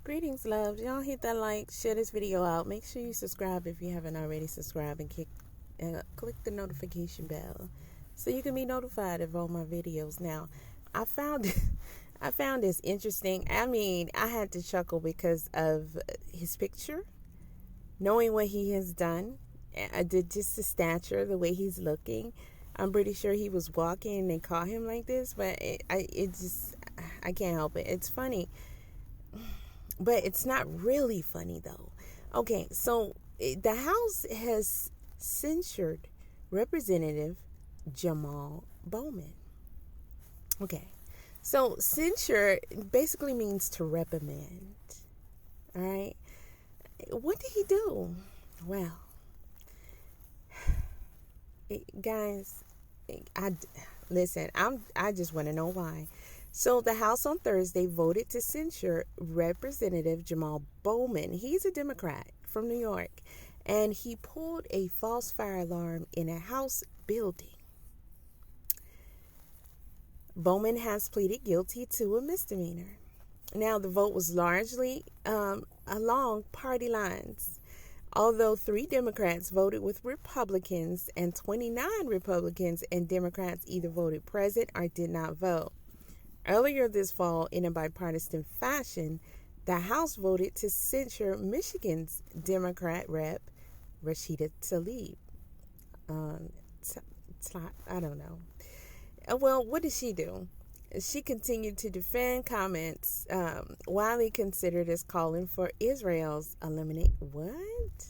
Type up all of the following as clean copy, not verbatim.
Greetings, loves. Y'all hit that like, share this video out. Make sure you subscribe if you haven't already subscribed, and click the notification bell so you can be notified of all my videos. Now, I found I found this interesting. I mean, I had to chuckle because of his picture, knowing what he has done. I did just the stature, the way he's looking. I'm pretty sure he was walking and they caught him like this, but I can't help it. It's funny. But it's not really funny, though. Okay, so the House has censured Representative Jamaal Bowman. Okay, so censure basically means to reprimand. All right, what did he do? Well, guys, I just want to know why. So the House on Thursday voted to censure Representative Jamaal Bowman. He's a Democrat from New York, and he pulled a false fire alarm in a House building. Bowman has pleaded guilty to a misdemeanor. Now, the vote was largely along party lines. Although 3 Democrats voted with Republicans and 29 Republicans and Democrats either voted present or did not vote. Earlier this fall, in a bipartisan fashion, the House voted to censure Michigan's Democrat Rep. Rashida Tlaib. I don't know. Well, what did she do? She continued to defend comments widely considered as calling for Israel's eliminate. What?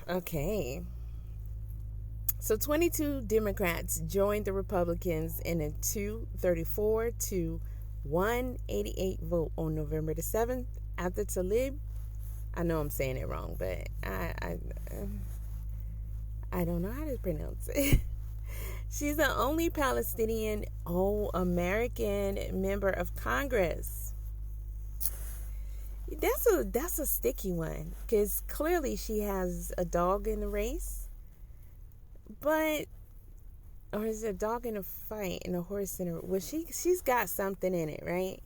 Okay. So 22 Democrats joined the Republicans in a 234 to 188 vote on November the 7th after Tlaib. I know I'm saying it wrong, but I don't know how to pronounce it. She's the only Palestinian American member of Congress. That's a sticky one because clearly she has a dog in the race. But, or is it a dog in a fight and a horse in a... Well, she's got something in it, right?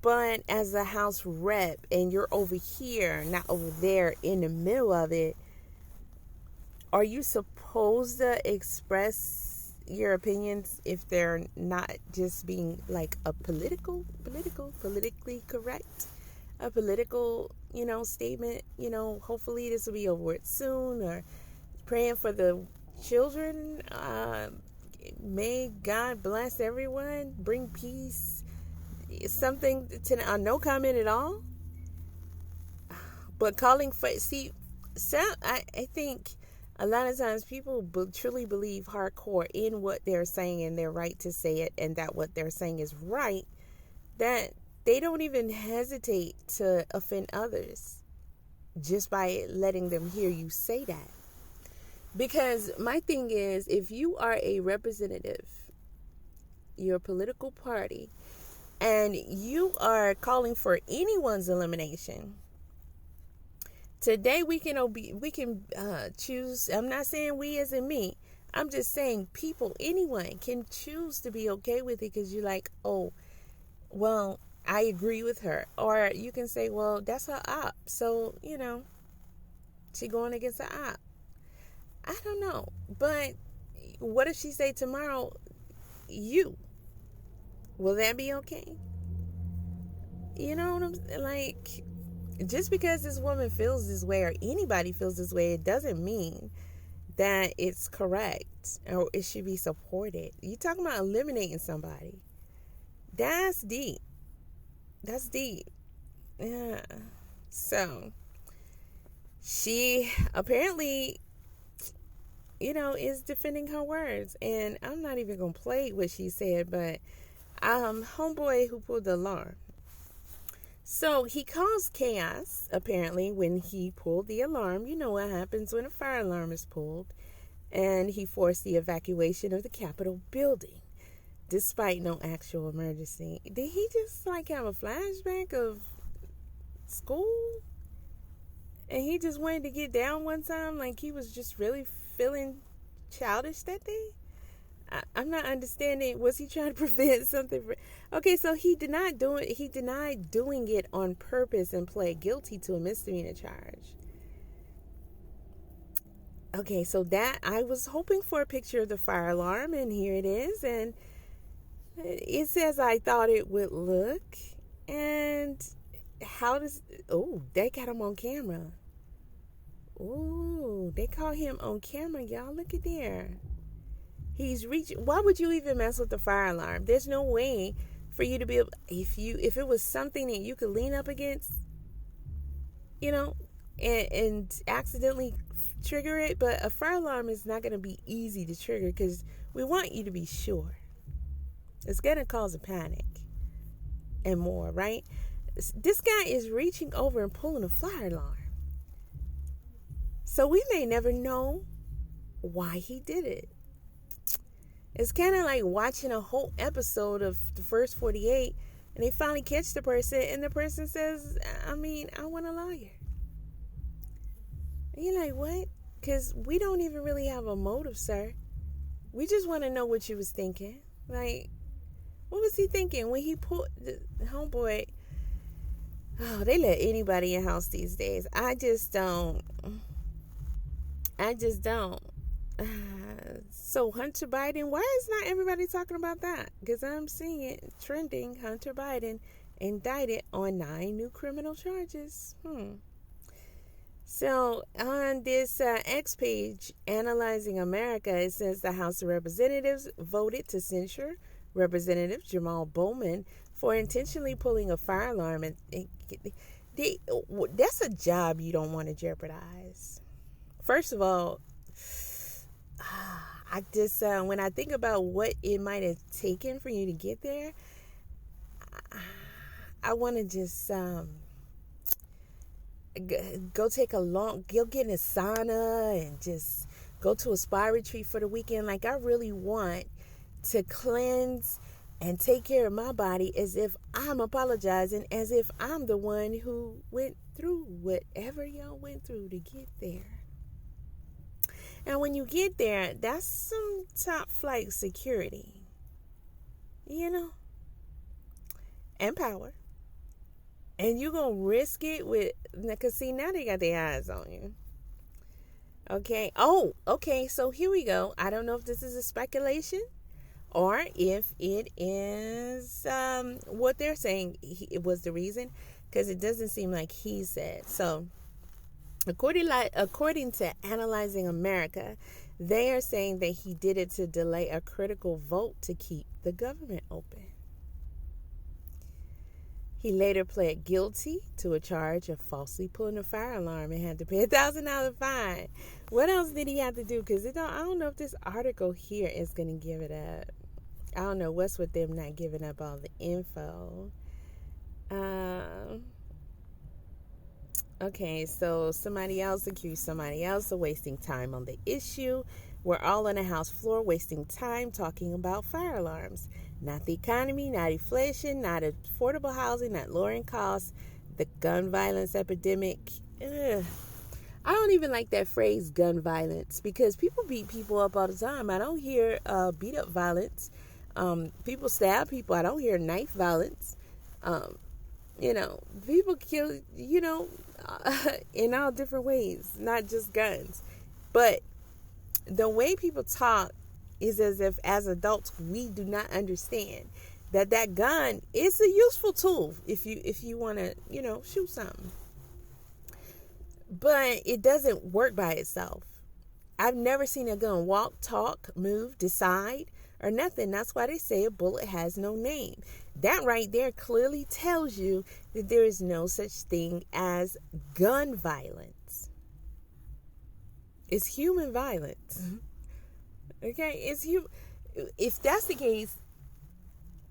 But as a House rep and you're over here, not over there in the middle of it, are you supposed to express your opinions if they're not just being like a politically correct, a political, statement, hopefully this will be over with soon, or praying for the children. May God bless everyone. Bring peace. Something to no comment at all. But calling for I think a lot of times people truly believe hardcore in what they're saying and their right to say it, and that what they're saying is right. That they don't even hesitate to offend others just by letting them hear you say that. Because my thing is, if you are a representative, your political party, and you are calling for anyone's elimination, today we can choose. I'm not saying we as in me. I'm just saying anyone can choose to be okay with it because you're like, oh, well, I agree with her. Or you can say, well, that's her op. So, she going against the op. I don't know. But what if she say tomorrow, will that be okay? You know what I'm like? Just because this woman feels this way or anybody feels this way, it doesn't mean that it's correct or it should be supported. You talking about eliminating somebody. That's deep. That's deep. Yeah. So she apparently is defending her words. And I'm not even going to play what she said, but homeboy who pulled the alarm. So he caused chaos, apparently, when he pulled the alarm. You know what happens when a fire alarm is pulled. And he forced the evacuation of the Capitol building, despite no actual emergency. Did he just have a flashback of school? And he just wanted to get down one time, like he was just really feeling childish that day? I'm not understanding. Was he trying to prevent something? Okay, so he denied doing it on purpose and pled guilty to a misdemeanor charge. Okay, so that I was hoping for a picture of the fire alarm, and here it is, and it says I thought it would look. And they got him on camera. Oh, they caught him on camera, y'all. Look at there. He's reaching. Why would you even mess with the fire alarm? There's no way for you to be able, if it was something that you could lean up against, and accidentally trigger it. But a fire alarm is not going to be easy to trigger because we want you to be sure. It's going to cause a panic and more, right? This guy is reaching over and pulling a fire alarm. So we may never know why he did it. It's kind of like watching a whole episode of the first 48 and they finally catch the person and the person says, I want a lawyer. And you're like, what? Because we don't even really have a motive, sir. We just want to know what you was thinking. Like, what was he thinking when he pulled the homeboy? Oh, they let anybody in house these days. I just don't. So Hunter Biden, why is not everybody talking about that? Because I'm seeing it trending. Hunter Biden indicted on 9 new criminal charges. So on this X page, Analyzing America, it says the House of Representatives voted to censure Representative Jamaal Bowman for intentionally pulling a fire alarm. And that's a job you don't want to jeopardize. First of all, I just when I think about what it might have taken for you to get there, I want to just go get in a sauna and just go to a spa retreat for the weekend. Like, I really want to cleanse and take care of my body as if I'm apologizing, as if I'm the one who went through whatever y'all went through to get there. And when you get there, that's some top flight security, and power. And you're going to risk it because see, now they got their eyes on you. Okay. Oh, okay. So here we go. I don't know if this is a speculation or if it is what they're saying it was the reason, because it doesn't seem like he said. So according to Analyzing America, they are saying that he did it to delay a critical vote to keep the government open. He later pled guilty to a charge of falsely pulling a fire alarm and had to pay a $1,000 fine. What else did he have to do? Because I don't know if this article here is going to give it up. I don't know what's with them not giving up all the info. Okay, so somebody else accused somebody else of wasting time on the issue. We're all on the House floor wasting time talking about fire alarms. Not the economy, not inflation, not affordable housing, not lowering costs, the gun violence epidemic. Ugh. I don't even like that phrase, gun violence, because people beat people up all the time. I don't hear beat up violence. People stab people. I don't hear knife violence. People kill, in all different ways, not just guns. But the way people talk is as if, as adults, we do not understand that gun is a useful tool if you want to, shoot something. But it doesn't work by itself. I've never seen a gun walk, talk, move, decide, or nothing. That's why they say a bullet has no name. That right there clearly tells you that there is no such thing as gun violence. It's human violence. Mm-hmm. Okay, if that's the case,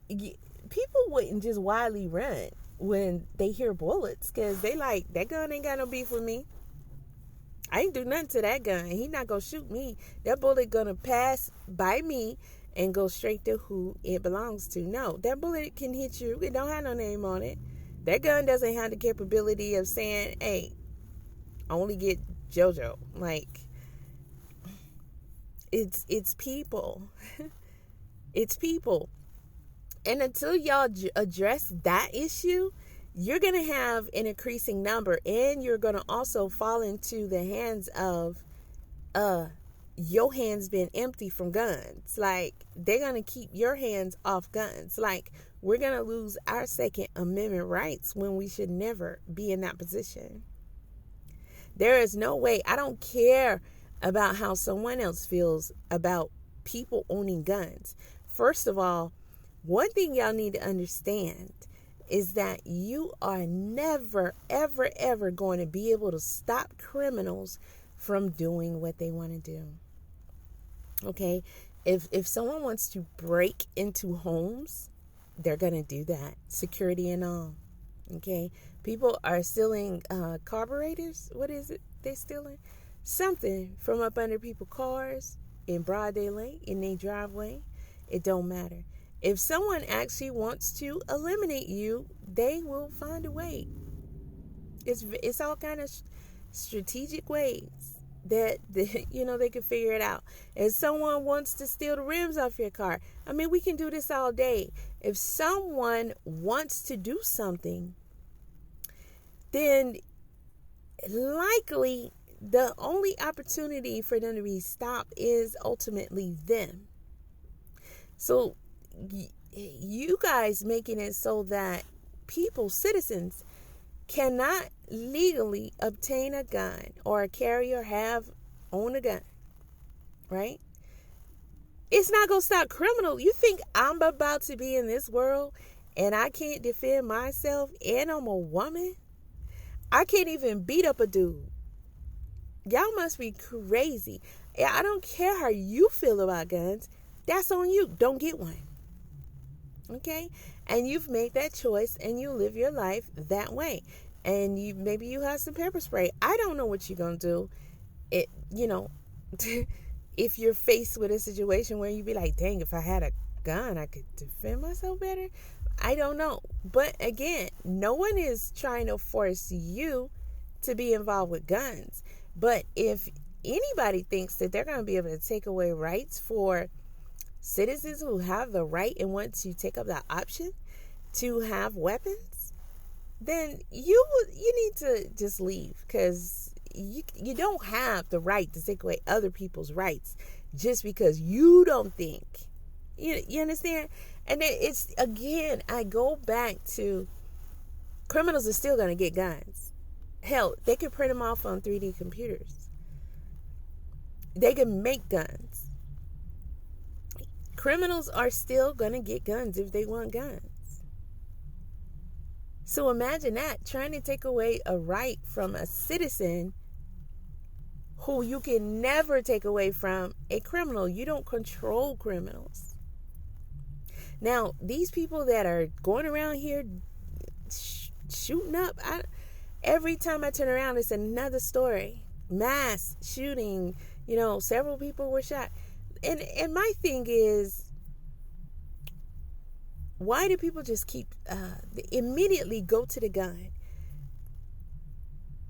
people wouldn't just wildly run when they hear bullets, because they like, that gun ain't got no beef with me. I ain't do nothing to that gun. He not gonna shoot me. That bullet gonna pass by me and go straight to who it belongs to. No, that bullet can hit you. It don't have no name on it. That gun doesn't have the capability of saying, hey, only get JoJo. Like, it's people. It's people. And until y'all address that issue, you're going to have an increasing number, and you're going to also fall into the hands of your hands being empty from guns. Like, they're going to keep your hands off guns. Like, we're going to lose our Second Amendment rights when we should never be in that position. There is no way. I don't care about how someone else feels about people owning guns. First of all, one thing y'all need to understand is that you are never, ever, ever going to be able to stop criminals from doing what they want to do. Okay? If someone wants to break into homes, they're going to do that. Security and all. Okay? People are stealing carburetors. What is it they stealing? Something from up under people's cars in broad daylight, in their driveway. It don't matter. If someone actually wants to eliminate you, they will find a way. It's all kind of strategic ways that they can figure it out. If someone wants to steal the rims off your car, I mean, we can do this all day. If someone wants to do something, then likely the only opportunity for them to be stopped is ultimately them. So you guys making it so that people, citizens, cannot legally obtain a gun or carry or own a gun, right? It's not going to stop criminal. You think I'm about to be in this world and I can't defend myself and I'm a woman? I can't even beat up a dude. Y'all must be crazy. I don't care how you feel about guns. That's on you. Don't get one. Okay? And you've made that choice and you live your life that way. And maybe you have some pepper spray. I don't know what you're going to do. If you're faced with a situation where you be like, dang, if I had a gun, I could defend myself better. I don't know. But again, no one is trying to force you to be involved with guns. But if anybody thinks that they're going to be able to take away rights for citizens who have the right and want to take up that option to have weapons, then you need to just leave, because you don't have the right to take away other people's rights just because you don't think. You understand? And it's, again, I go back to criminals are still going to get guns. Hell, they can print them off on 3D computers. They can make guns. Criminals are still going to get guns if they want guns. So imagine that, trying to take away a right from a citizen who you can never take away from a criminal. You don't control criminals. Now, these people that are going around here shooting up, every time I turn around, it's another story. Mass shooting, several people were shot. And my thing is, why do people just keep immediately go to the gun?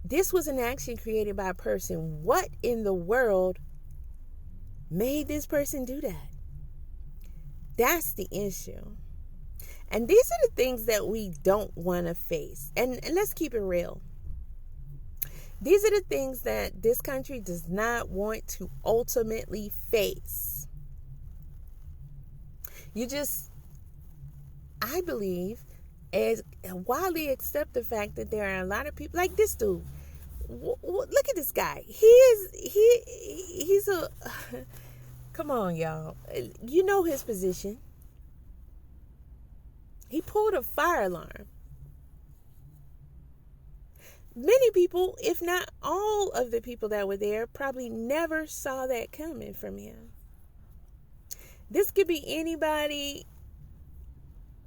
This was an action created by a person. What in the world made this person do that? That's the issue. And these are the things that we don't want to face. And let's keep it real. These are the things that this country does not want to ultimately face. I believe, as widely accept the fact that there are a lot of people like this dude. Look at this guy. He's a come on, y'all. You know his position. He pulled a fire alarm. Many people, if not all of the people that were there, probably never saw that coming from him. This could be anybody,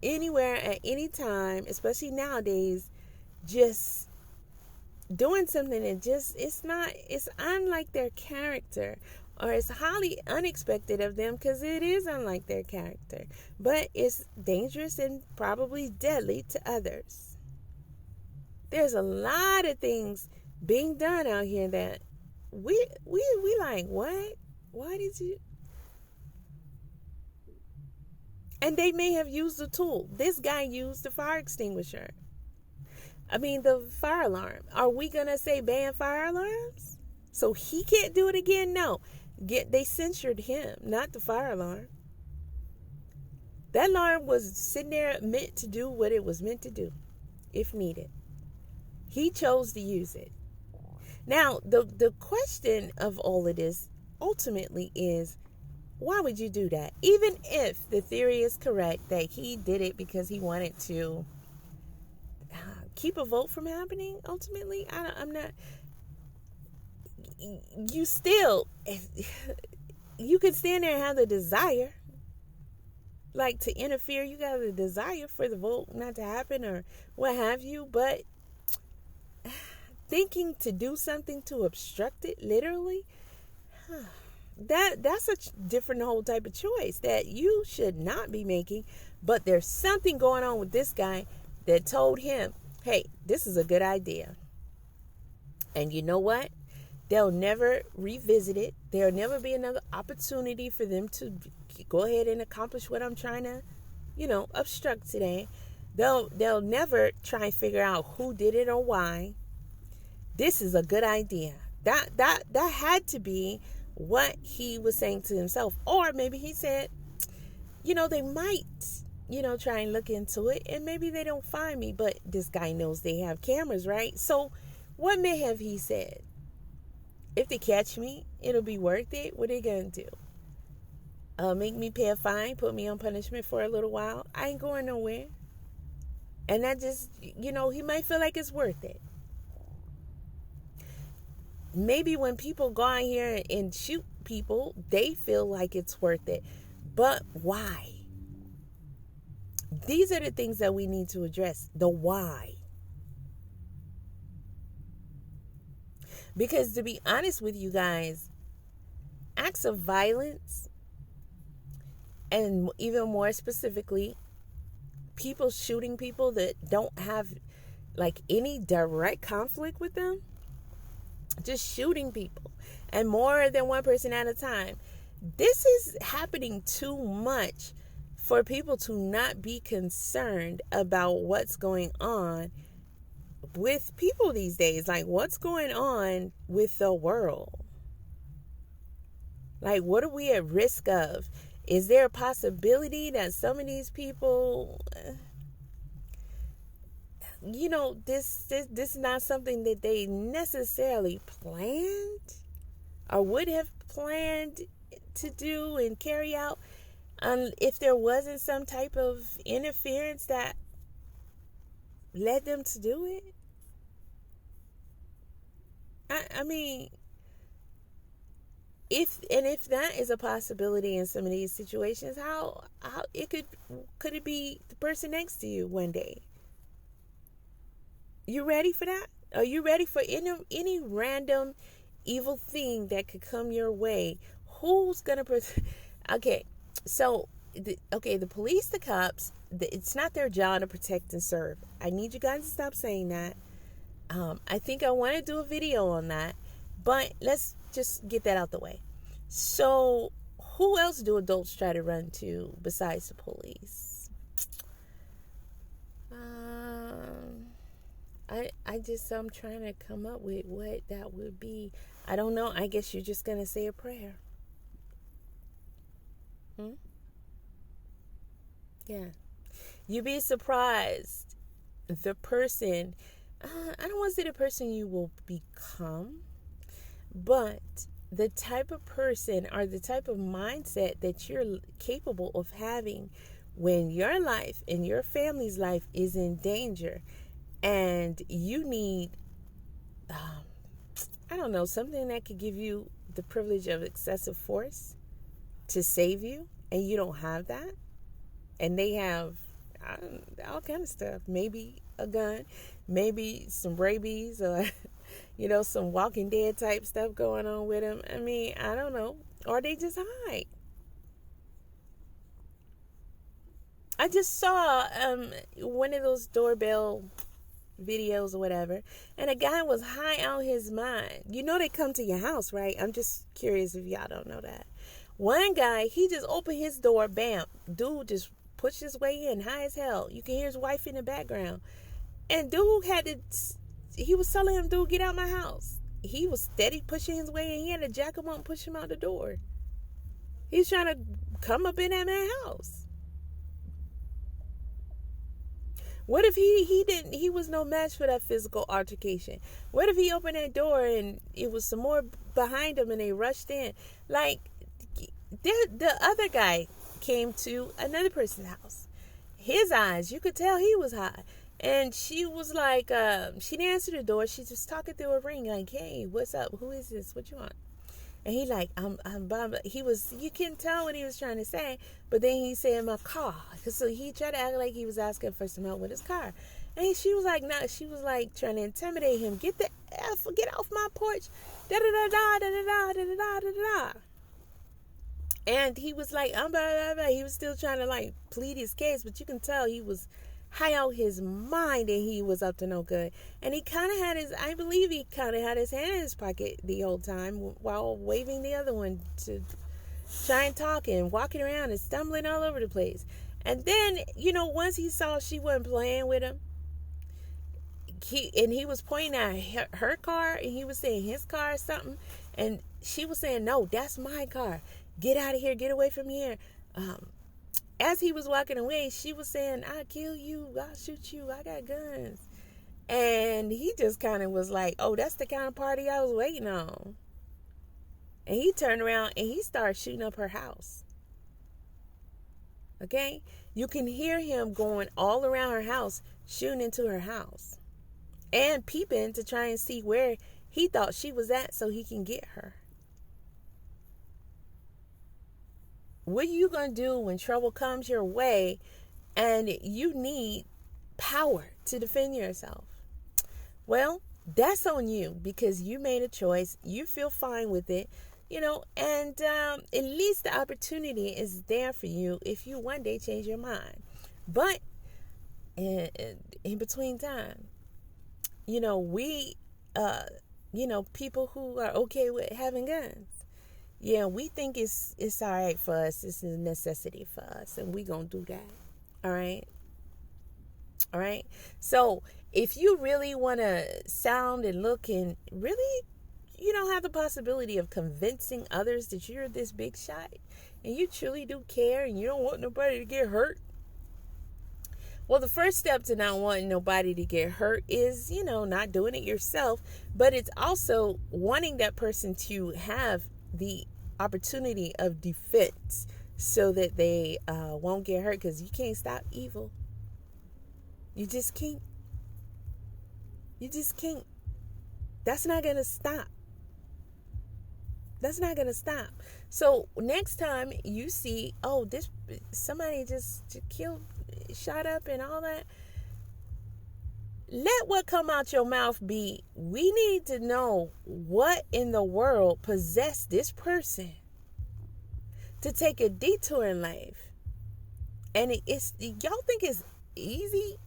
anywhere, at any time, especially nowadays, just doing something that it's unlike their character, or it's highly unexpected of them because it is unlike their character, but it's dangerous and probably deadly to others. There's a lot of things being done out here that we like, what? Why did you? And they may have used a tool. This guy used the fire extinguisher. I mean, the fire alarm. Are we going to say ban fire alarms? So he can't do it again? No. They censured him, not the fire alarm. That alarm was sitting there meant to do what it was meant to do, if needed. He chose to use it. Now, the question of all of this ultimately is, why would you do that? Even if the theory is correct that he did it because he wanted to keep a vote from happening, ultimately, I'm not. You still, you could stand there and have the desire, like, to interfere. You got the desire for the vote not to happen or what have you, but thinking to do something to obstruct it, literally, that's a different whole type of choice that you should not be making. But there's something going on with this guy that told him, hey, this is a good idea. And you know what? They'll never revisit it. There'll never be another opportunity for them to go ahead and accomplish what I'm trying to, obstruct today. They'll never try and figure out who did it or why. This is a good idea. That had to be what he was saying to himself. Or maybe he said, they might, try and look into it, and maybe they don't find me, but this guy knows they have cameras, right? So what may have he said? If they catch me, it'll be worth it. What are they going to do? Make me pay a fine, put me on punishment for a little while? I ain't going nowhere. And that just, he might feel like it's worth it. Maybe when people go out here and shoot people, they feel like it's worth it. But why? These are the things that we need to address. The why. Because to be honest with you guys, acts of violence, and even more specifically, people shooting people that don't have like any direct conflict with them, just shooting people, and more than one person at a time. This is happening too much for people to not be concerned about what's going on with people these days. Like, what's going on with the world? Like, what are we at risk of? Is there a possibility that some of these people, this is not something that they necessarily planned or would have planned to do and carry out, if there wasn't some type of interference that led them to do it? I mean, if that is a possibility in some of these situations, how it could it be the person next to you one day? You ready for that? Are you ready for any random evil thing that could come your way? Who's gonna okay, so the police, the cops, it's not their job to protect and serve. I need you guys to stop saying that. I think I want to do a video on that, but let's just get that out the way. So, who else do adults try to run to besides the police? I'm trying to come up with what that would be. I don't know. I guess you're just gonna say a prayer. Yeah. You'd be surprised. The person, I don't want to say the person you will become, but the type of person or the type of mindset that you're capable of having when your life and your family's life is in danger, and you need, something that could give you the privilege of excessive force to save you, and you don't have that, and they have all kind of stuff, maybe a gun, maybe some rabies, or some Walking Dead type stuff going on with them. I mean, I don't know. Or they just hide. I just saw one of those doorbell videos or whatever, and a guy was high out his mind. They come to your house, right? I'm just curious if y'all don't know that. One guy, he just opened his door, bam, dude just pushed his way in high as hell. You can hear his wife in the background. And dude he was telling him, dude, get out my house. He was steady pushing his way in. He had to jack him up and push him out the door. He's trying to come up in that man's house. What if he was no match for that physical altercation? What if he opened that door and it was some more behind him and they rushed in? Like, the other guy came to another person's house. His eyes, you could tell he was high. And she was like, she didn't answer the door. She just talking through a ring like, hey, what's up? Who is this? What you want? And he like, I'm Bob. You can tell what he was trying to say, but then he said my car. So he tried to act like he was asking for some help with his car. And she was like, no, she was like trying to intimidate him. Get off my porch. Da da da da da da da da da da. And he was like, blah, blah, blah. He was still trying to like plead his case, but you can tell he was high out his mind and he was up to no good. And he kind of had I believe he kind of had his hand in his pocket the whole time while waving the other one to try and talk and walking around and stumbling all over the place. And then, once he saw she wasn't playing with him, he was pointing at her car and he was saying his car or something. And she was saying, no, that's my car. Get out of here. Get away from here. As he was walking away, she was saying, I'll kill you. I'll shoot you. I got guns. And he just kind of was like, oh, that's the kind of party I was waiting on. And he turned around and he started shooting up her house. Okay? You can hear him going all around her house, shooting into her house. And peeping to try and see where he thought she was at so he can get her. What are you going to do when trouble comes your way and you need power to defend yourself? Well, that's on you because you made a choice. You feel fine with it, and at least the opportunity is there for you if you one day change your mind. But in between time, we, people who are okay with having guns, yeah, we think it's all right for us. It's a necessity for us, and we gonna do that. All right. So if you really want to sound and look and really, have the possibility of convincing others that you're this big shot and you truly do care and you don't want nobody to get hurt. Well, the first step to not wanting nobody to get hurt is, not doing it yourself, but it's also wanting that person to have the opportunity of defense so that they won't get hurt, because you can't stop evil. You just can't. That's not going to stop. So next time you see, somebody just killed, shot up and all that, let what come out your mouth be, we need to know what in the world possessed this person to take a detour in life. And y'all think it's easy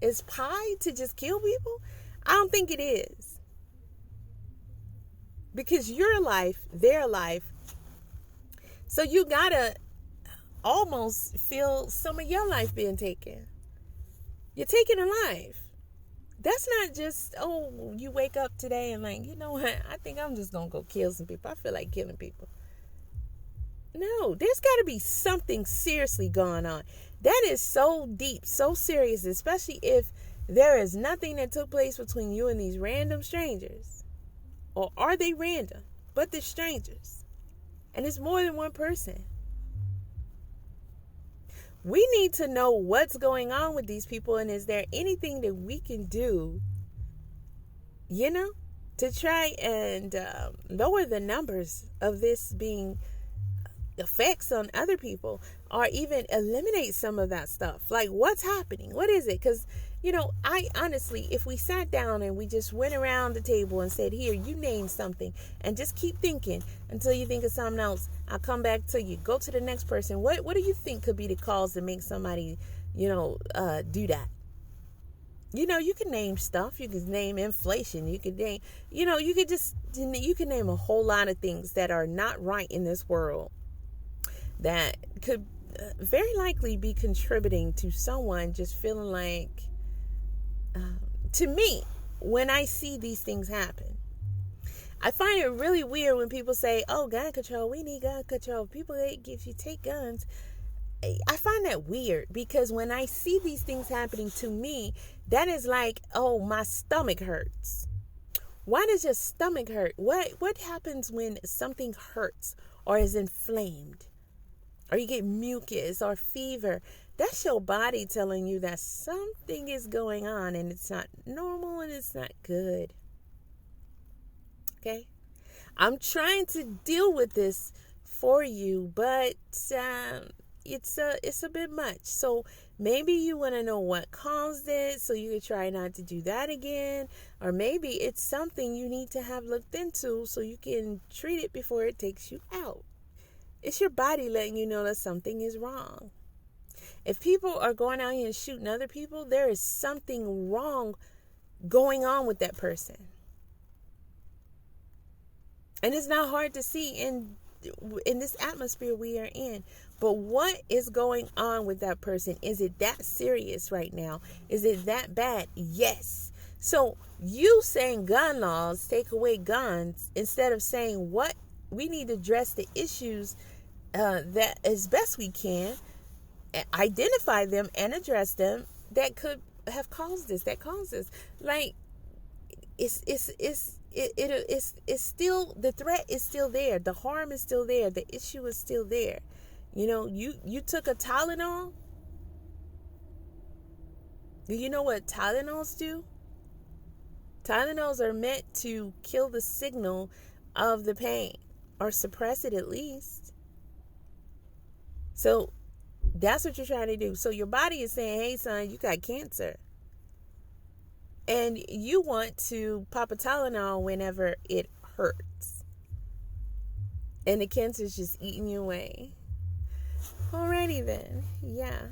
as pie to just kill people? I don't think it is. Because your life, their life, so you gotta almost feel some of your life being taken. You're taking a life. That's not just, you wake up today and like, you know what? I think I'm just going to go kill some people. I feel like killing people. No, there's got to be something seriously going on. That is so deep, so serious, especially if there is nothing that took place between you and these random strangers. Or are they random? But they're strangers. And it's more than one person. We need to know what's going on with these people, and is there anything that we can do, to try and lower the numbers of this being effects on other people, or even eliminate some of that stuff. Like, what's happening? What is it? Because, I honestly, if we sat down and we just went around the table and said, here, you name something, and just keep thinking until you think of something else, I'll come back to you. Go to the next person. What do you think could be the cause to make somebody, do that? You can name stuff. You can name inflation. You can name, you can name a whole lot of things that are not right in this world that could very likely be contributing to someone just feeling like, to me, when I see these things happen, I find it really weird when people say, oh, gun control, we need gun control. People hate if you take guns. I find that weird because when I see these things happening to me, that is like, oh, my stomach hurts. Why does your stomach hurt? What happens when something hurts or is inflamed? Or you get mucus or fever? That's your body telling you that something is going on and it's not normal and it's not good. Okay? I'm trying to deal with this for you, but it's a bit much. So maybe you want to know what caused it so you can try not to do that again. Or maybe it's something you need to have looked into so you can treat it before it takes you out. It's your body letting you know that something is wrong. If people are going out here and shooting other people, there is something wrong going on with that person. And it's not hard to see in this atmosphere we are in. But what is going on with that person? Is it that serious right now? Is it that bad? Yes. So you saying gun laws take away guns instead of saying what we need to address the issues that as best we can, identify them and address them that could have caused this, that caused this. Like it's still, the threat is still there, the harm is still there, the issue is still there. You know, you took a Tylenol. Do you know what Tylenols do? Tylenols are meant to kill the signal of the pain or suppress it at least. So that's what you're trying to do. So your body is saying, hey, son, you got cancer. And you want to pop a Tylenol whenever it hurts. And the cancer is just eating you away. Alrighty then. Yeah.